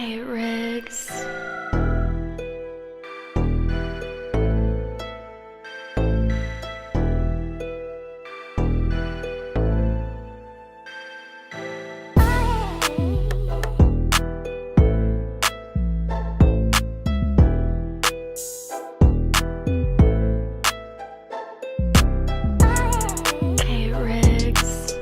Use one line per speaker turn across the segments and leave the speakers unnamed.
Hey, Riggs. Hey, Riggs.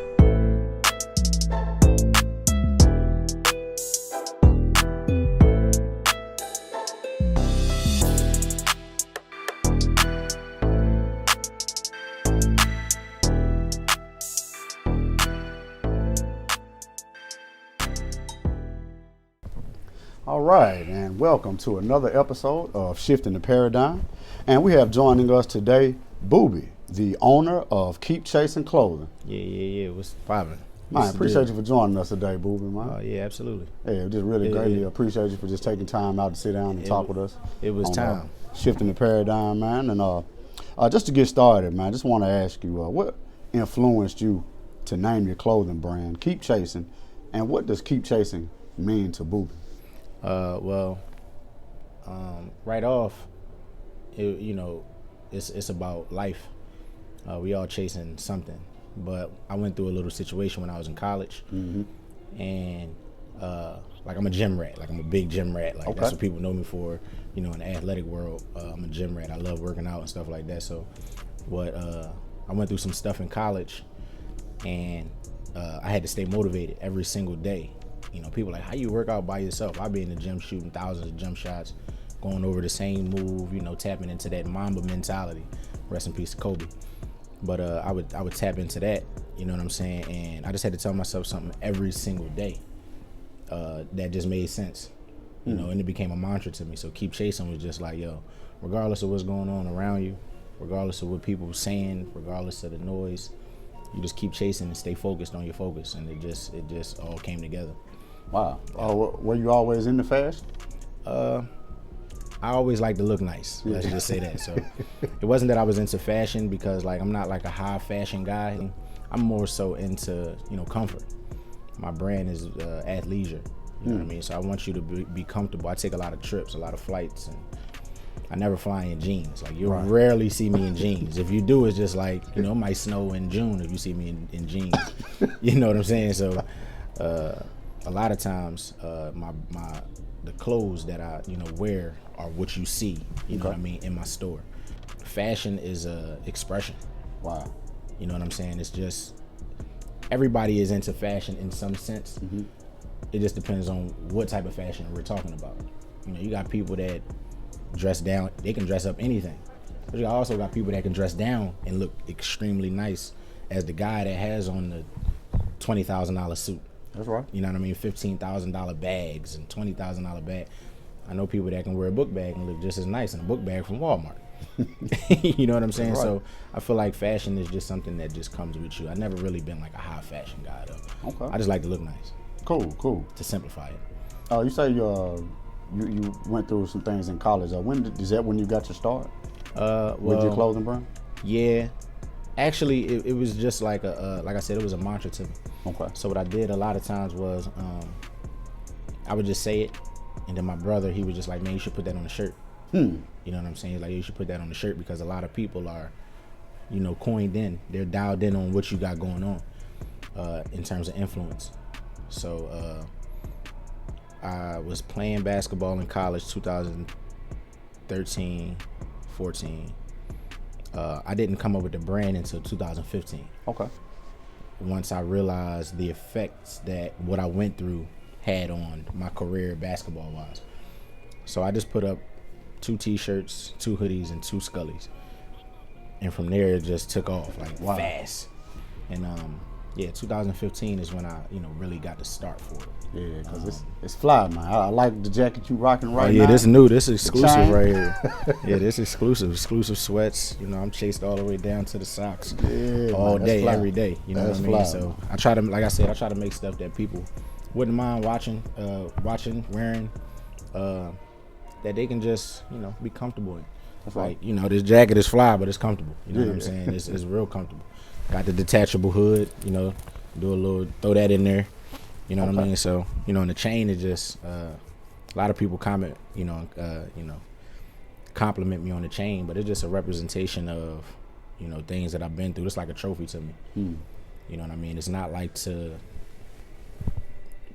All right, and welcome to another episode of Shifting the Paradigm. And we have joining us today, Boobie, the owner of Keep Chasing Clothing.
Yeah. What's poppin'?
Man, appreciate you for joining us today, Boobie, man.
Oh, yeah, absolutely.
Hey, just really
Yeah,
greatly
yeah.
appreciate you for just taking time out to sit down and talk with us.
It was
on,
time.
Shifting the Paradigm, man. And just to get started, man, I just want to ask you, what influenced you to name your clothing brand, Keep Chasing, and what does Keep Chasing mean to Boobie?
Right off, it's about life. We all chasing something, but I went through a little situation when I was in college, and like I'm a gym rat, like I'm a big gym rat. Like
Okay.
that's what people know me for, in the athletic world. I'm a gym rat. I love working out and stuff like that. So, I went through some stuff in college, and I had to stay motivated every single day. People like, how you work out by yourself? I be in the gym shooting thousands of jump shots, going over the same move, tapping into that Mamba mentality. Rest in peace to Kobe. But I would tap into that, you know what I'm saying? And I just had to tell myself something every single day that just made sense, and it became a mantra to me. So Keep Chasing was just like, yo, regardless of what's going on around you, regardless of what people are saying, regardless of the noise, you just keep chasing and stay focused on your focus. And it just all came together.
Wow. Were you always into fashion?
I always like to look nice. Let's just say that. So it wasn't that I was into fashion because I'm not like a high fashion guy. I'm more so into comfort. My brand is athleisure. You know what I mean? So I want you to be comfortable. I take a lot of trips, a lot of flights, and I never fly in jeans. Like you'll rarely see me in jeans. If you do, it's just like it might snow in June if you see me in jeans. You know what I'm saying? So a lot of times the clothes that I wear are what you see, know what I mean, in my store. Fashion is a expression.
Wow.
You know what I'm saying? It's just everybody is into fashion in some sense. It just depends on what type of fashion we're talking about. You got people that dress down, they can dress up anything. But you also got people that can dress down and look extremely nice, as the guy that has on the $20,000 suit.
That's right.
You know what I mean? $15,000 bags and $20,000 bag. I know people that can wear a book bag and look just as nice in a book bag from Walmart. You know what I'm saying?
Right.
So I feel like fashion is just something that just comes with you. I never really been like a high fashion guy though.
Okay.
I just like to look nice.
Cool.
To simplify it.
You say you went through some things in college. Is that when you got your start with your clothing brand?
Yeah. Actually, it was just like like I said, it was a mantra to me.
Okay.
So what I did a lot of times was I would just say it, and then my brother, he was just like, man, you should put that on the shirt. You know what I'm saying? Like, you should put that on the shirt because a lot of people are, coined in. They're dialed in on what you got going on in terms of influence. So I was playing basketball in college 2013, 14. I didn't come up with the brand until 2015.
Okay.
Once I realized the effects that what I went through had on my career basketball wise. So I just put up 2 t-shirts, 2 hoodies, and 2 Scullies. And from there it just took off fast. And 2015 is when I, really got to start for it.
Yeah, because it's fly, man. I like the jacket you rocking right now.
Yeah, this new. This is exclusive
chain.
right here. Yeah, this is exclusive sweats. I'm chased all the way down to the socks all day, every day. You know
That's
what I mean?
fly,
So
man.
I try to, like I said, I try to make stuff that people wouldn't mind watching, wearing, that they can just, be comfortable in.
That's
Like,
right.
this jacket is fly, but it's comfortable. You know what I'm
Yeah.
saying? It's real comfortable. Got the detachable hood, throw that in there. You know what I
Okay.
mean? So, and the chain is just A lot of people compliment me on the chain, but it's just a representation of, things that I've been through. It's like a trophy to me. You know what I mean? It's not like to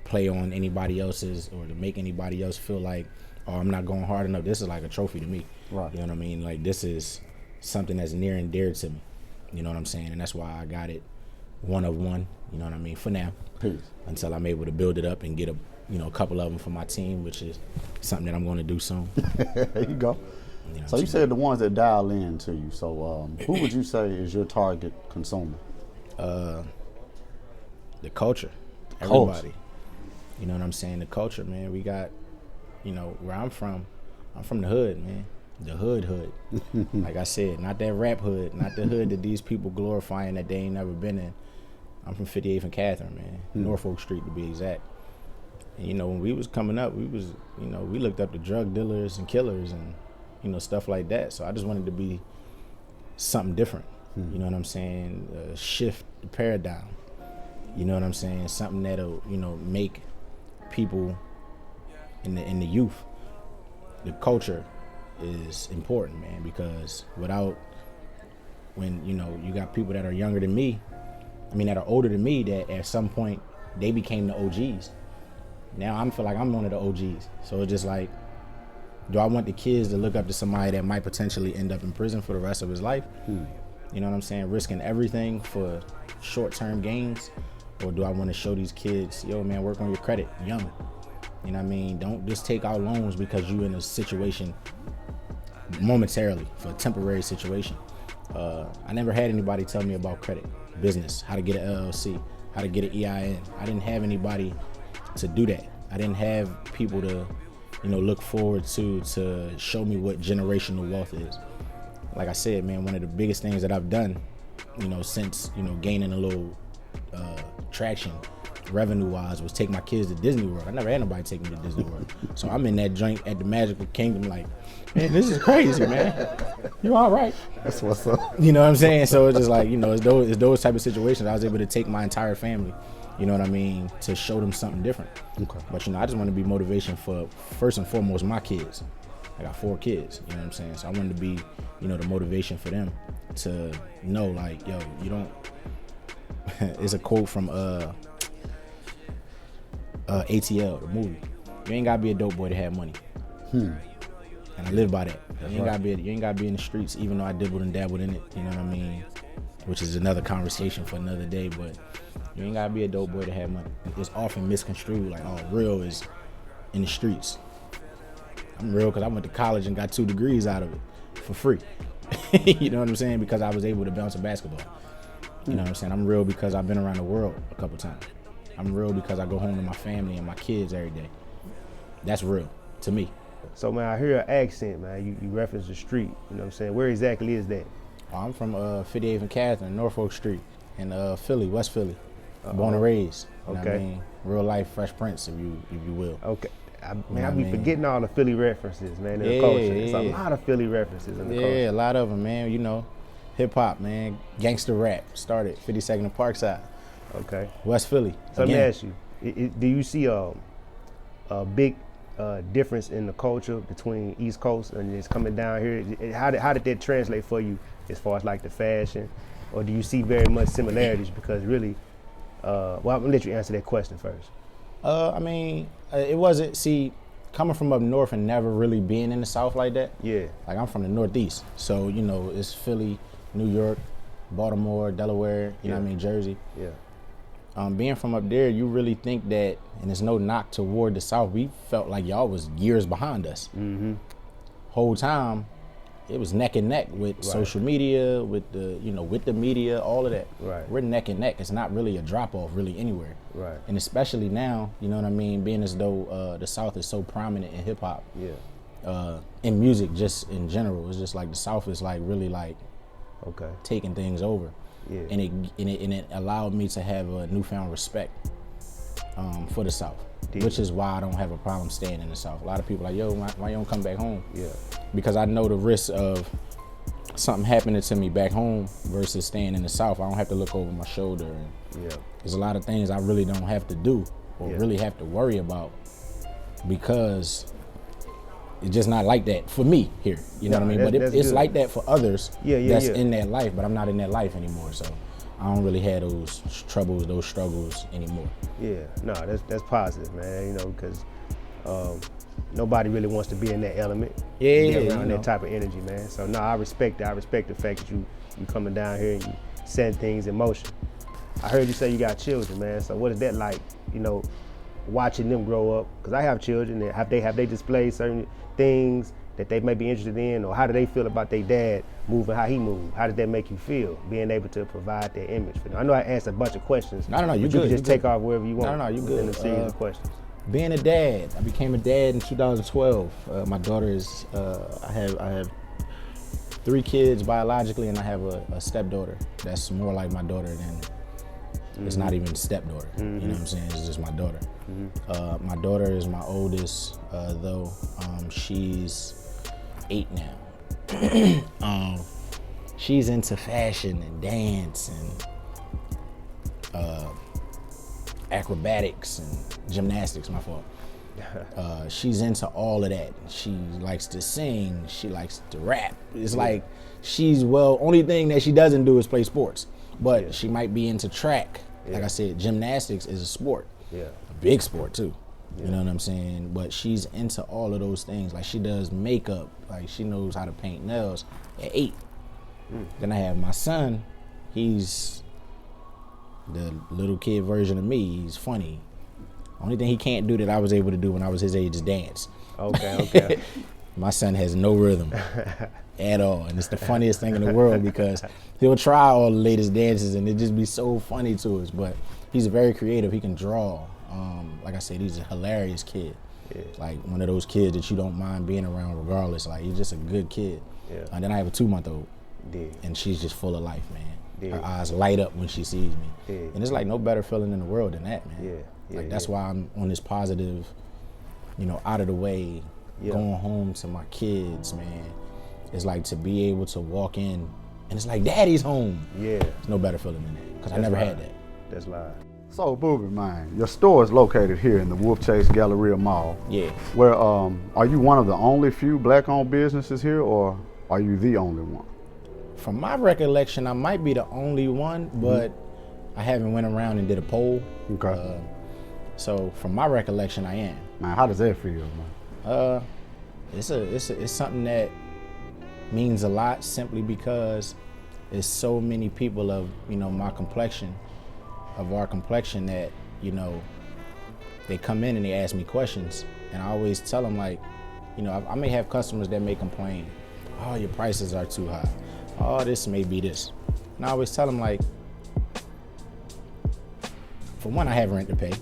play on anybody else's or to make anybody else feel like, oh, I'm not going hard enough. This is like a trophy to me.
Right.
You know what I mean? Like, this is something that's near and dear to me. You know what I'm saying? And that's why I got it one of one, you know what I mean, for now.
Peace.
Until I'm able to build it up and get a couple of them for my team, which is something that I'm going to do soon.
There you go. So you said the ones that dial in to you. So who would you say is your target consumer?
The culture. Everybody. You know what I'm saying? The culture, man. We got, where I'm from the hood, man. The hood. Like I said, not that rap hood, not the hood that these people glorifying that they ain't never been in. I'm from 58th and Catherine, man. Norfolk Street to be exact. And, when we was coming up, we was, we looked up to drug dealers and killers and, stuff like that. So I just wanted to be something different. You know what I'm saying? Shift the paradigm. You know what I'm saying? Something that'll, make people in the youth, the culture is important, man, because when you got people that are younger than me, that are older than me, that at some point they became the OGs. Now I feel like I'm one of the OGs. So it's just like, do I want the kids to look up to somebody that might potentially end up in prison for the rest of his life? You know what I'm saying? Risking everything for short-term gains? Or do I want to show these kids, yo, man, work on your credit young? You know what I mean? Don't just take out loans because you're in a situation momentarily, for a temporary situation. I never had anybody tell me about credit, business, how to get an LLC, how to get an EIN. I didn't have anybody to do that. I didn't have people to, look forward to show me what generational wealth is. Like I said, man, one of the biggest things that I've done, since, gaining a little traction revenue-wise was take my kids to Disney World. I never had nobody take me to Disney World. So I'm in that joint at the Magical Kingdom like, man, this is crazy, man. You all right?
That's what's up.
You know what I'm saying? So it's just like, it's those type of situations I was able to take my entire family, you know what I mean, to show them something different.
Okay.
But, I just want to be motivation for, first and foremost, my kids. I got 4 kids, you know what I'm saying? So I wanted to be, the motivation for them to know, like, yo, you don't, it's a quote from ATL, the movie. You ain't gotta be a dope boy to have money. And I live by that. You ain't gotta be in the streets, even though I dibbled and dabbled in it, you know what I mean? Which is another conversation for another day, but you ain't gotta be a dope boy to have money. It's often misconstrued, like, oh, real is in the streets. I'm real because I went to college and got 2 degrees out of it for free. You know what I'm saying? Because I was able to bounce a basketball. You know what I'm saying? I'm real because I've been around the world a couple times. I'm real because I go home to my family and my kids every day. That's real to me.
So, man, I hear your accent, man. You reference the street. You know what I'm saying? Where exactly is that?
I'm from 58th and Catherine, Norfolk Street, in Philly, West Philly. Born and raised. You know what I mean? Real life Fresh Prince, if you will.
Okay. I be forgetting all the Philly references, man, in the culture. There's a lot of Philly references in the culture.
Yeah, a lot of them, man. Hip hop, man. Gangster rap started 52nd and Parkside.
Okay.
West Philly.
So let me ask you, do you see a big difference in the culture between East Coast and it's coming down here? How did that translate for you as far as like the fashion? Or do you see very much similarities? Because really, well, I'm gonna let you answer that question first.
It wasn't, coming from up north and never really being in the South like that.
Yeah.
Like, I'm from the Northeast. So, it's Philly, New York, Baltimore, Delaware, you know what I mean, Jersey.
Yeah.
Being from up there, you really think that, and there's no knock toward the South, we felt like y'all was years behind us.
Mm-hmm.
Whole time, it was neck and neck with social media, with the media, all of that.
Right.
We're neck and neck. It's not really a drop off really anywhere.
Right.
And especially now, you know what I mean, being as though the South is so prominent in hip hop.
Yeah.
In music, just in general, it's just like the South is like really like taking things over.
Yeah.
And it allowed me to have a newfound respect for the South. Which is why I don't have a problem staying in the South. A lot of people are like, yo, why you don't come back home?
Yeah.
Because I know the risk of something happening to me back home versus staying in the South. I don't have to look over my shoulder. And there's a lot of things I really don't have to do or really have to worry about because it's just not like that for me here. You know
No,
what I mean? But
that's
it's
good.
like that for others
Yeah,
that's
yeah.
in that life, but I'm not in that life anymore. So I don't really have those troubles, those struggles anymore.
Yeah, no, that's positive, man. You know, because nobody really wants to be in that element.
Yeah,
be
yeah,
around
you know.
that type of energy, man. So no, I respect that. I respect the fact that you coming down here and you setting things in motion. I heard you say you got children, man. So what is that like? You know, watching them grow up? Because I have children, and have they displayed certain things that they may be interested in, or how do they feel about their dad moving how he moved? How did that make you feel, being able to provide that image for them? I know I asked a bunch of questions.
No, you
but
good,
You can just
you
take
good.
off wherever you want.
No, you
within
good.
a series of questions.
Being a dad, I became a dad in 2012. My daughter is, I have 3 kids biologically, and I have a stepdaughter that's more like my daughter than, it's not even stepdaughter. You know what I'm saying? It's just my daughter. My daughter is my oldest, though. She's 8 now. She's into fashion and dance and acrobatics and gymnastics, my fault. She's into all of that. She likes to sing, she likes to rap. It's like only thing that she doesn't do is play sports. But she might be into track. Like I said, gymnastics is a sport.
Yeah.
A big sport too. You know what I'm saying? But she's into all of those things. Like she does makeup, like she knows how to paint nails at 8. Then I have my son, he's the little kid version of me. He's funny. Only thing he can't do that I was able to do when I was his age is dance.
Okay.
My son has no rhythm at all, and it's the funniest thing in the world because he'll try all the latest dances and it just be so funny to us. But he's very creative. He can draw. Like I said, he's a hilarious kid.
Yeah.
Like one of those kids that you don't mind being around regardless. Like he's just a good kid.
Yeah.
And then I have a 2-month-old, and she's just full of life, man. Her eyes light up when she sees me. And it's like no better feeling in the world than that, man. Like that's why I'm on this positive, out of the way, going home to my kids, man. It's like to be able to walk in and it's like daddy's home.
Yeah.
There's no better feeling than that because I never had that.
That's live.
So, Boobie, man, your store is located here in the Wolf Chase Galleria Mall.
Yeah.
Where are you one of the only few black-owned businesses here, or are you the only one?
From my recollection, I might be the only one, but I haven't went around and did a poll.
Okay.
So from my recollection, I am.
Man, how does that feel, man?
It's something that means a lot simply because there's so many people of my complexion, of our complexion that they come in and they ask me questions, and I always tell them like, I may have customers that may complain, oh, your prices are too high, oh, this may be this, and I always tell them like, for one, I have rent to pay.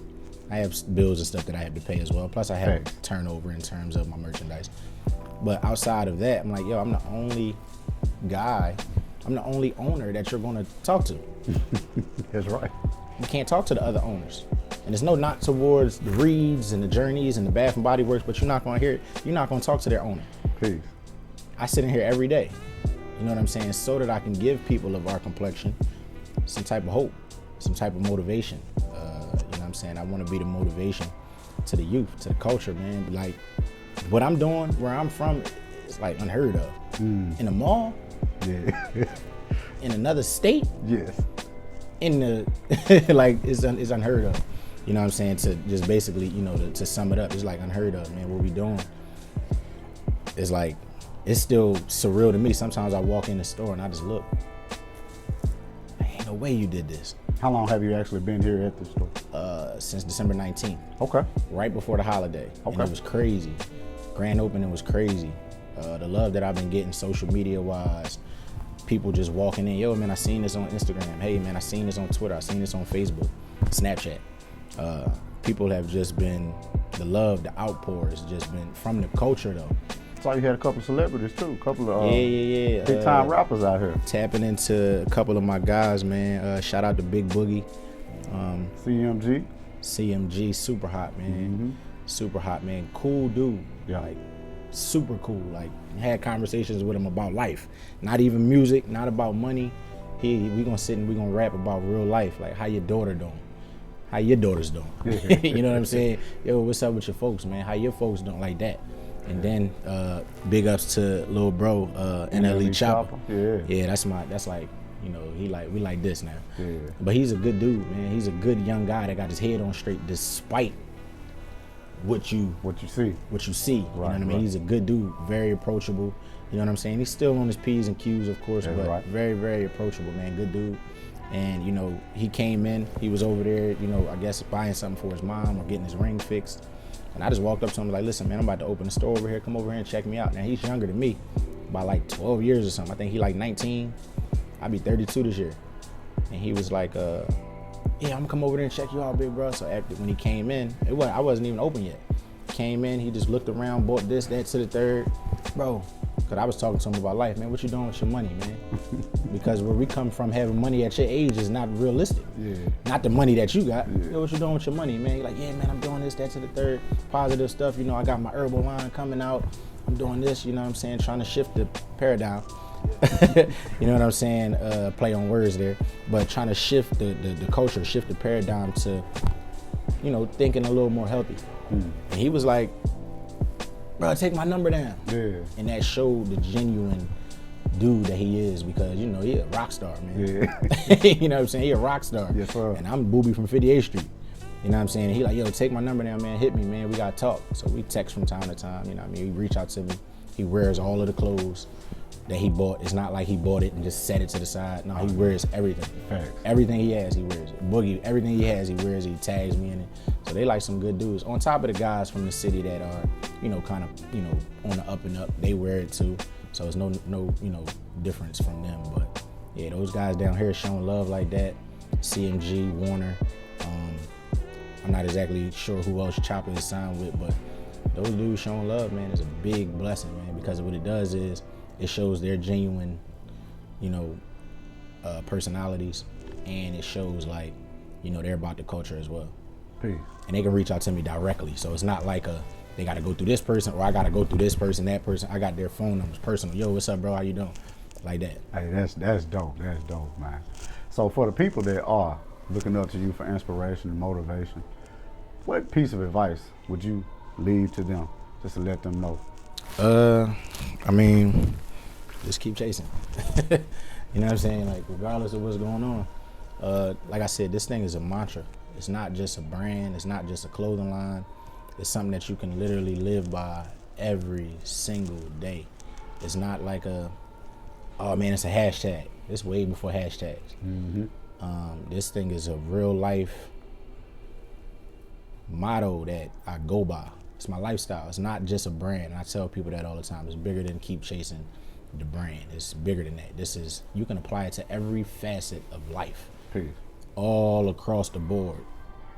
I have bills and stuff that I have to pay as well. Plus I have turnover in terms of my merchandise. But outside of that, I'm like, yo, I'm the only owner that you're gonna talk to.
That's right.
You can't talk to the other owners. And there's no knock towards the Reeds and the Journeys and the Bath and Body Works, but you're not gonna talk to their owner.
Peace.
I sit in here every day, you know what I'm saying, so that I can give people of our complexion some type of hope, some type of motivation. You know what I'm saying? I want to be the motivation to the youth, to the culture, man. Like, what I'm doing, where I'm from, it's like unheard of. In a mall,
Yeah.
in another state,
Yes.
in the, like, it's unheard of. You know what I'm saying? To just basically, to sum it up, it's like unheard of, man. What we doing is like, it's still surreal to me. Sometimes I walk in the store and I just look. Ain't no way you did this.
How long have you actually been here at the store?
Since December 19th.
Okay.
Right before the holiday.
Okay.
And it was crazy. Grand opening was crazy. The love that I've been getting social media wise, people just walking in, yo man, I seen this on Instagram. Hey man, I seen this on Twitter. I seen this on Facebook, Snapchat. People have just been, the love, the outpour has just been from the culture though.
Saw you had a couple celebrities too, a couple of
Yeah.
big time rappers out here.
Tapping into a couple of my guys, man. Shout out to Big Boogie. CMG, super hot, man. Super hot, man. Cool dude.
Yeah.
Like, super cool. Like, had conversations with him about life. Not even music, not about money. We gonna sit and we gonna rap about real life. Like, how your daughter doing? how your daughters doing?
Yeah.
You know what I'm saying? Yo, what's up with your folks, man? How your folks doing? Like that. And then big ups to little bro, NLE Chopper. Yeah, that's like, you know, we like this now.
Yeah.
But he's a good dude, man. He's a good young guy that got his head on straight despite what you see. You know what I mean? He's a good dude, very approachable. You know what I'm saying? He's still on his P's and Q's, of course, but very, very approachable, man. Good dude. And, you know, he came in, he was over there, you know, I guess buying something for his mom or getting his ring fixed. And I just walked up to him like, listen, man, I'm about to open a store over here. Come over here and check me out. Now, he's younger than me by like 12 years or something. I think he like 19. I'll be 32 this year. And he was like, yeah, I'm gonna come over there and check you out, big bro. So after, when he came in, I wasn't even open yet. Came in, he just looked around, bought this, that, to the third. Bro, because I was talking to him about life, man, what you doing with your money, man? Because where we come from, having money at your age is not realistic.
Yeah.
Not the money that you got.
Yeah.
Yo, what you doing with your money, man? You're like, yeah, man, I'm doing this, that, to the third. Positive stuff, you know, I got my herbal line coming out. I'm doing this, you know what I'm saying? Trying to shift the paradigm. You know what I'm saying? Play on words there. But trying to shift the culture, shift the paradigm to, you know, thinking a little more healthy. And he was like, bro, take my number down.
Yeah.
And that showed the genuine dude that he is, because, you know, he a rock star, man.
Yeah.
You know what I'm saying? He a rock star.
Yes, sir.
And I'm Boobie from 58th Street. You know what I'm saying? He like, yo, take my number down, man. Hit me, man. We got to talk. So we text from time to time. You know what I mean? He reach out to me. He wears all of the clothes that he bought. It's not like he bought it and just set it to the side. No, he wears everything.
Thanks.
Everything he has, he wears it. Boogie, everything he has, he wears it. He tags me in it. So they like some good dudes. On top of the guys from the city that are, you know, kind of, you know, on the up and up, they wear it too. So it's no, you know, difference from them. But yeah, those guys down here showing love like that. CMG, Warner. I'm not exactly sure who else Chopper is signed with, but those dudes showing love, man, is a big blessing, man, because what it does is it shows their genuine, you know, personalities, and it shows, like, you know, they're about the culture as well.
Peace.
And they can reach out to me directly, so it's not like they got to go through this person, or I got to go through this person, that person. I got their phone numbers personal. Yo, what's up, bro? How you doing? Like that.
Hey, that's dope. That's dope, man. So for the people that are looking up to you for inspiration and motivation, what piece of advice would you leave to them, just to let them know?
I mean, just keep chasing. You know what I'm saying? Like, regardless of what's going on. Like I said, this thing is a mantra. It's not just a brand. It's not just a clothing line. It's something that you can literally live by every single day. It's not like oh man, it's a hashtag. It's way before hashtags.
Mm-hmm.
This thing is a real life motto that I go by. It's my lifestyle. It's not just a brand. And I tell people that all the time. It's bigger than keep chasing the brand. It's bigger than that. You can apply it to every facet of life.
Peace.
All across the board.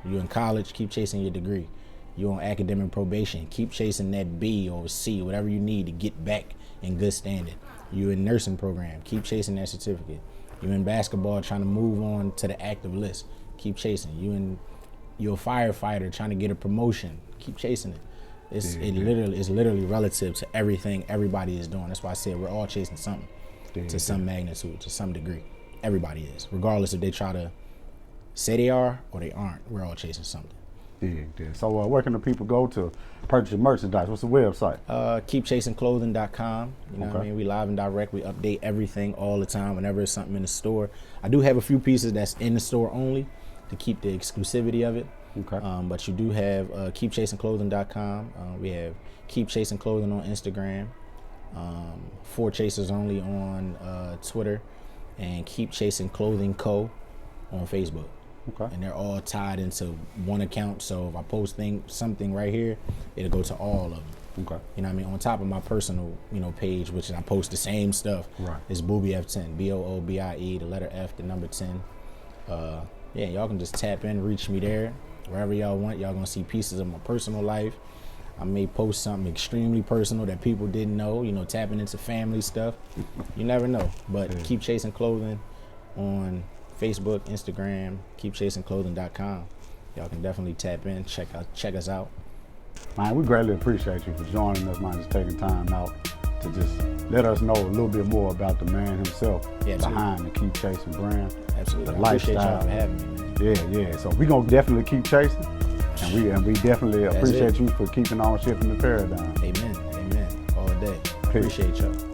You in college, keep chasing your degree. You on academic probation, keep chasing that B or C, whatever you need to get back in good standing. You in nursing program, keep chasing that certificate. You in basketball, trying to move on to the active list, keep chasing. You're a firefighter trying to get a promotion, keep chasing it. It's literally relative to everything everybody is doing. That's why I said we're all chasing something to some magnitude, to some degree. Everybody is, regardless if they try to say they are or they aren't. We're all chasing something.
Yeah. So where can the people go to purchase your merchandise? What's the website?
KeepChasingClothing.com. You know what I mean? We live and direct. We update everything all the time whenever there's something in the store. I do have a few pieces that's in the store only to keep the exclusivity of it.
Okay.
But you do have KeepChasingClothing.com. We have Keep Chasing Clothing on Instagram. 4 Chasers Only on Twitter. And Keep Chasing Clothing Co. on Facebook.
Okay.
And they're all tied into one account. So if I post something right here, it'll go to all of them.
Okay.
You know what I mean? On top of my personal, page, which I post the same stuff.
Right.
It's Boobie F10. Boobie, the letter F, the number 10. Yeah, y'all can just tap in, reach me there. Wherever y'all want, y'all gonna see pieces of my personal life. I may post something extremely personal that people didn't know, tapping into family stuff. You never know. But Keep Chasing Clothing on Facebook, Instagram, KeepChasingClothing.com. Y'all can definitely tap in, check us out.
Man, we greatly appreciate you for joining us, man, just taking time out to just let us know a little bit more about the man himself behind the Keep Chasing brand.
Absolutely.
The
I appreciate
lifestyle.
y'all for having me, man.
Yeah. So we gonna definitely keep chasing, and we definitely appreciate you for keeping on shifting the paradigm.
Amen. All day. Appreciate y'all.